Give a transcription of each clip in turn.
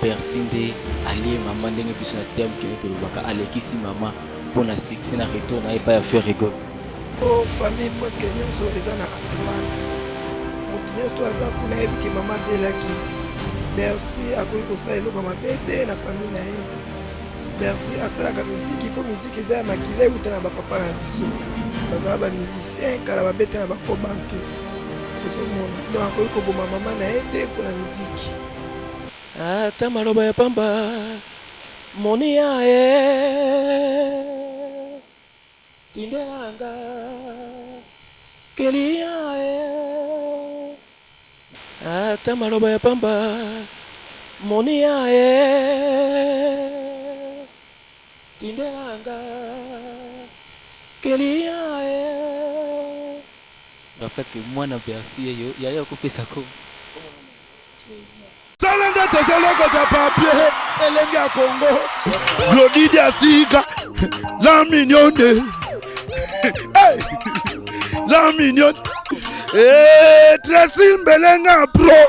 Bercy nde alie mama ndenge biso na terme kele tolobaka alekisi mama mpona succès na retour na ye pa ya faire rigole. Oh famille presque nyonso eza na Rwanda. Moto nyonso aza kuna yebiki mama abelaki. Bercy akoki kosala eloko mabe te na famille na ye. Bercy asalaka miziki mpo miziki eza ya makila euta na bapapa na biso. Bazala bamusicien kala babete na bakobantu. Tozomona donc akoki koboma mama na ye te mpona miziki. Ata maloba ya pamba moni ya ye tindelanga keli ya ye. Ata maloba ya pamba moni ya ye tindelanga keli ya ye. En fait mwana Bercy yo yaya kopesa ko salanda tozoloko ta papier elenge ya Congo Glodidi Asika la mignonne hey! La mignonne Tracy Mbelenga pro.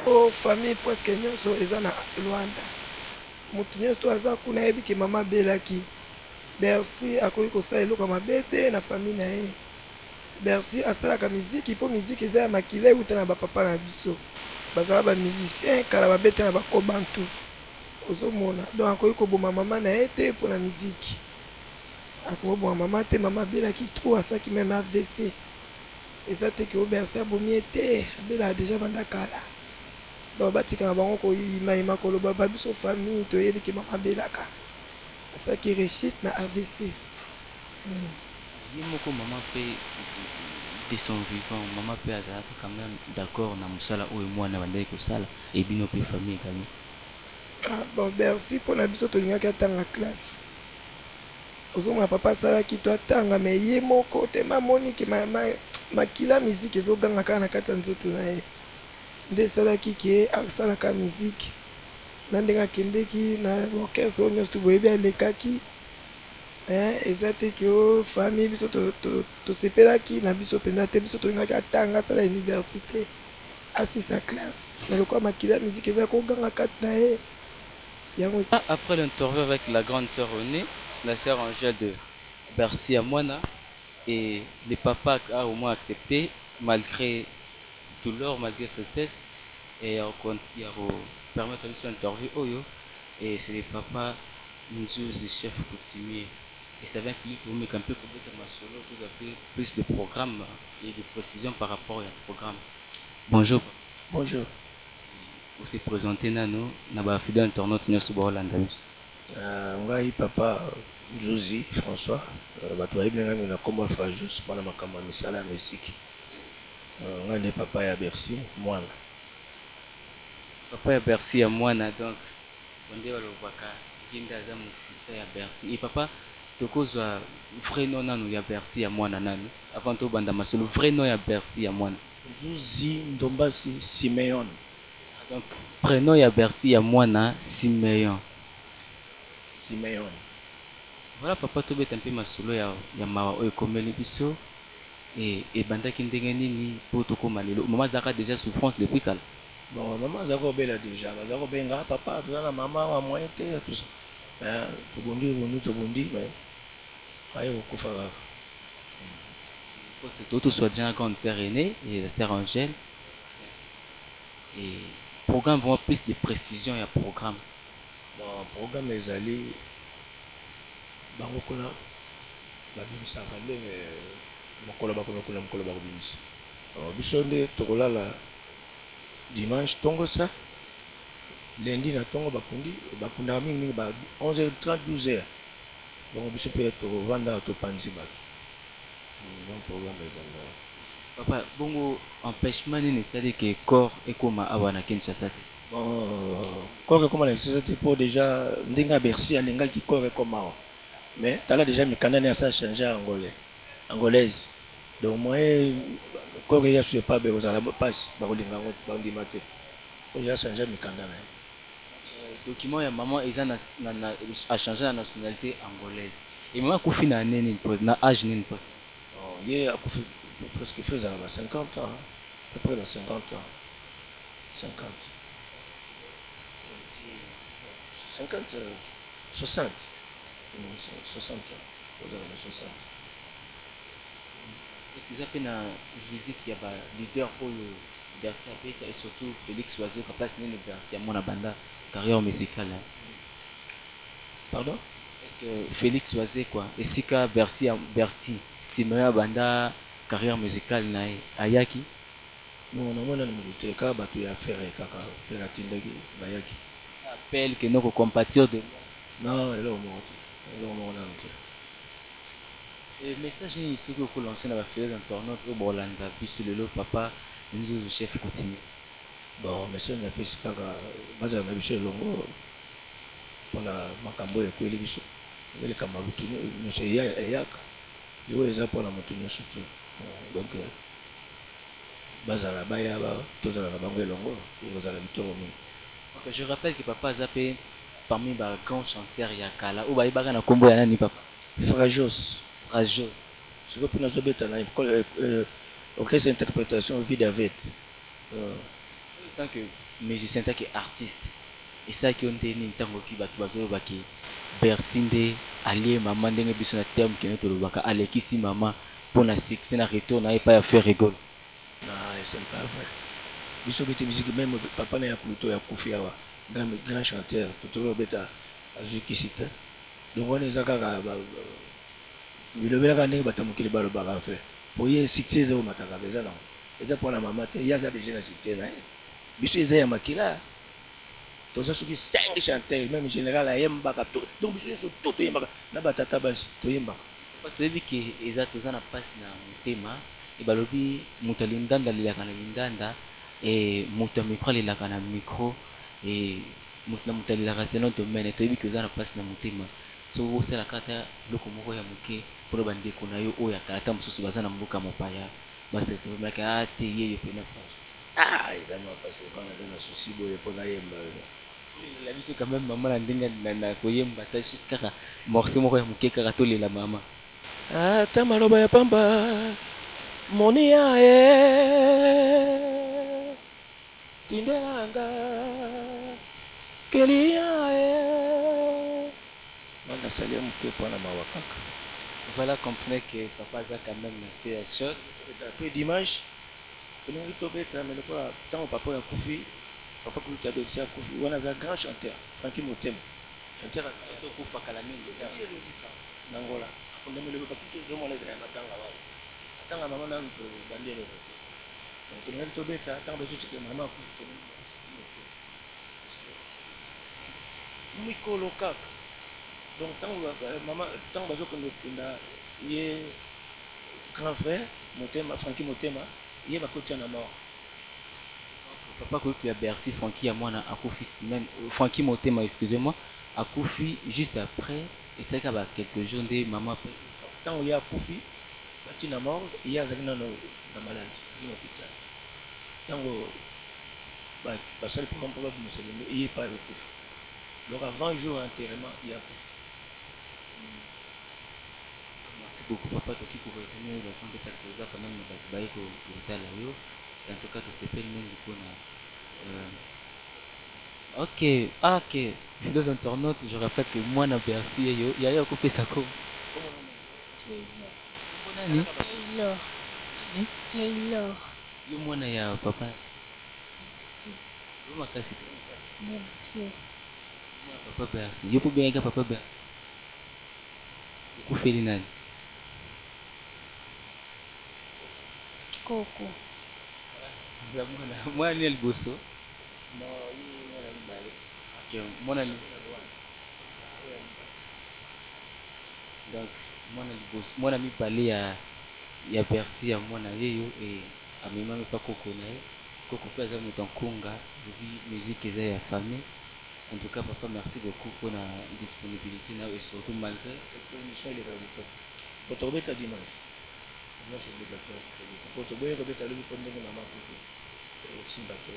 Oh famille presque nyonso eza na Rwanda. Moto nyonso aza kuna yebiki mama abelaki. Bercy akoki kosala eloko mabe te na famille na ye. Bercy asalaka miziki mpo miziki eza ya makila euta na bapapa na biso. Bazala bamusicien kala babete na bakobantu. Ozomona donc akoki koboma mama na ye te mpona miziki. Akoki koboma mama te, mama abelaki trop asaki meme AVC. Eza te ke o Bercy abomi ye te abelaka deja banda kala. Donc batika na bango koyimayima koloba babiso famille toyebiki mama abelaka. Asaki rechute na AVC. ye moko mama pe de son vivant mama pe azalaka quand même d'accord na mosala oyo mwana bandaki kosala ebino pe famille également. Ah, bon Bercy mpona biso tolingaki atanga classe. Ozomona papa asalaki to atanga me ye moko te mamoniki makila miziki ezoganga kaka na kati ya nzoto na ye nde esalaki ke asalaka miziki na ndenge akendeki na orchestre oyo nyonso boyebi alekaki. Eza te ke o famille biso tosepelaki na biso mpenza te, biso tolingaki atanga asala université asisa classe na lokwa makila miziki eza koganga kati na ye. Après l'interview avec la grande sœur Renée, la sœur Angèle de Bercy à Moana, et le papa a au moins accepté malgré douleur, malgré tristesse, et il a permettre de faire interview Oyo, et c'est le papa Nzouzi, chef coutumier. Et ça vient qu'il faut mettre un peu comme ma solo, vous avez plus de programmes et de précisions par rapport au programme. Bonjour. Bonjour. Vous se présentez nano na ba fidèle internaute nyonso ba Hollande. Ngai papa Nzouzi François bato bayebi ngai na kombo Frajus mpona makambo ya misala ya misiki. Ngai nde papa ya Bercy mwana. Papa ya Bercy ya mwana donc onde balobaka ginda aza musisa ya Bercy. Et papa tokozwa vrai nom nano ya Bercy ya mwana nani avant to banda masolo vrai nom ya Bercy ya mwana. Nzouzi Ndombasi Simeon. Donc prénom ya Bercy ya mwana Simeon. Simeon. Voilà papa to beta mpe masolo ya mawa oyo komeli biso et bandaki ndenge nini po to koma lelo. Maman zaka déjà souffrance depuis kala. Bon maman zako bela déjà bazako benga papa tozana mama wa moyen te tout ça. Tobundi mais ayo kufa kaka. Toto soit déjà grande sœur Renée et la sœur Angèle. Et programme vraiment plus de précision et programme. Bon programme ezali bango kuna babimisaka ndenge mokolo bakomekuna mokolo bakobimisa. Biso nde tokolala dimanche tongo sa lundi na tongo bakundaka mingi ba 11h30 12h. Donc biso mpe tovanda topanzi bato. Donc programme ezali. Papa, bongo empêchement nini c'est que corps ekoma awa na Kinshasa. Bon corps ekoma na Kinshasa pour déjà ndinga Bercy alingaki corps ekoma awa. Mais tala déjà mikanda ne ça changer angolaise. Donc moi corps ya sur pas bezala passe bakolinga ngo bandima te. Il a changé mikanda na. Document ya maman eza a changé la nationalité angolaise. Et maman kufi na nini na âge nini parce. Il a presque fait 50 ans, à peu près dans 50 ans. 50. 50, 60. 60. Vous avez 60. Est-ce que ça fait une visite, il y a un leader pour le Bercy Abeka et surtout Félix Oiseau qui passe le Bercy à mon banda carrière musicale. Pardon? Est-ce que Félix Oiseau quoi? Et si que Bercy Simea banda carrière musicale na ayaki? Non, on a un cas battu à faire kaka faire atindaki bayaki. Appelle que nous compatir de non, elle est au monde. Elle est au monde. Le message est ici que vous lancez dans la filière d'internet au Bolanda, puis sur le lot papa, nous le chef coutumier. Bon, message n'a pas si kaka, base à Michel Longo pour la macambo et quoi les bichons. Les camaroutu, nous c'est yaka. Il y a des apports à mon surtout. Donc, base à la baya, tous à la bangue longo, ils ont la victoire au milieu. Je rappelle que papa a zappé parmi les grands chanteurs Yakala, ou Baïbaga na combo yana ni papa. Frajos. Frajos. Ce que nous avons dans l'école, orchestre d'interprétation vide avec. Tant que musicien, tant que artiste, et ça qui ont été ni tant que batu bazo baki Bersinde allié maman ndenge biso na terme qui notre baka alekisi maman pour na succès na retour na pas faire rigole. Non, c'est pas vrai. Biso bete musique même papa na ya Pluto ya Kufiawa, grand chanteur, tout beta azukisita. Donc on est zakaka le belaka ndenge batamukili balo baka fait. Pour y succès zo mataka beza non. Eza pour la maman te ya za déjà na succès na. Biso eza ya makila. Tous ceux qui 5 chanteurs, même général à Yembaka, donc biso tout Yembaka, na batata basi, to Yembaka. Tu as vu que eza tozana passe na mutema et balobi mutalindanda lilaka na lindanda et mutamikro lilaka na micro et mutalilaka c'est notre domaine. Tu as vu que ozana passe na mutema. So c'est la carte loko moko ya muke pour bande ko na yo oya kata mususu bazana mboka mopaya. Basi to meka ate yeye pena France. Ah, ils ont passé quand on a un souci boye pour na Yemba. La vie c'est quand même maman ndinga na koyemba ta juste kaka morceau moko ya muke kaka to lela mama. Ah, ta maloba ya pamba. Monia Tindelanga. Kelia Manda salia muke pour na mawakaka. Voilà, comprenez que papa a quand même laissé un shot. Après dimanche, on est retombé mais le quoi tant papa a Koufi, papa Koufi a donné Koufi, on a un grand chanteur, Francky Motem. Chanteur à Koufa Kalamine Nangola. On a mis le papier tout le monde est dans la wall. Attends, maman a un peu bandé le. Donc on est retombé tant que je maman Koufi. Mikolo Kak. Donc maman tant que je est grand frère Motema Francky Motema il va côté na mort papa Koufi à Bercy Francky à moi à Koufi même Francky Motema excusez-moi à Koufi juste après et c'est qu'à quelques jours de maman tant il y a Koufi bati na mort il y a zakina na maladie dans l'hôpital tant bah parce que pour mon problème il est pas le Koufi donc avant jour enterrement il y a Koufi. Merci beaucoup papa toki pour retenir le compte parce que vous avez quand même baï ko total yo en tout cas to s'appelle même pour OK OK deux internautes je rappelle que moi na Bercy yo il y a coupé ça comme nani Taylor yo moi na ya papa yo makasi merci papa Bercy yo pour bien papa Bercy ko feli nani Coco moi ni el bosso Non, il OK moi na donc moi na bosso moi na mi parler ya Bercy ya moi na yeyo et amema mi pa Coco na ye Coco pe za mutan konga vie musique eza ya famille en tout cas papa merci beaucoup pour la disponibilité et surtout malgré l'émission est réalisée. Quand on met à dimanche, moi je vais faire. Quand on met à le week-end, on a marqué. Si batteur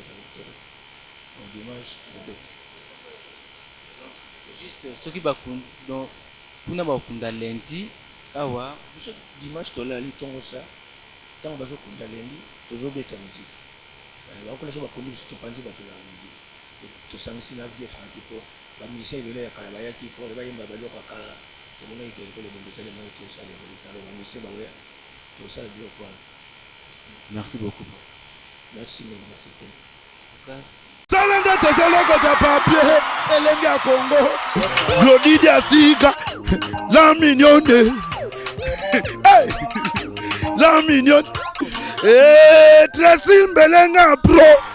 donc dimanche, juste ce qui va donc pour n'a pas lundi awa dimanche to la li tongo ça tant bazo kunda lundi tozo beta musique bakola so bakondi biso topanzi bato na tosangisi na vie franki mpo bamusicien ebele ya kala bayaki mpo bayemba biloko ya kala tomonaki kelekole bondesale mai tosala evolutalo bamusicien baoya tosala biloko wana. Merci beaucoup. Merci merci te. Sala nde tozolokota papier elenge ya Congo Glodidi Asika la mignonne hey! La mignonne Tracy Mbelenga pro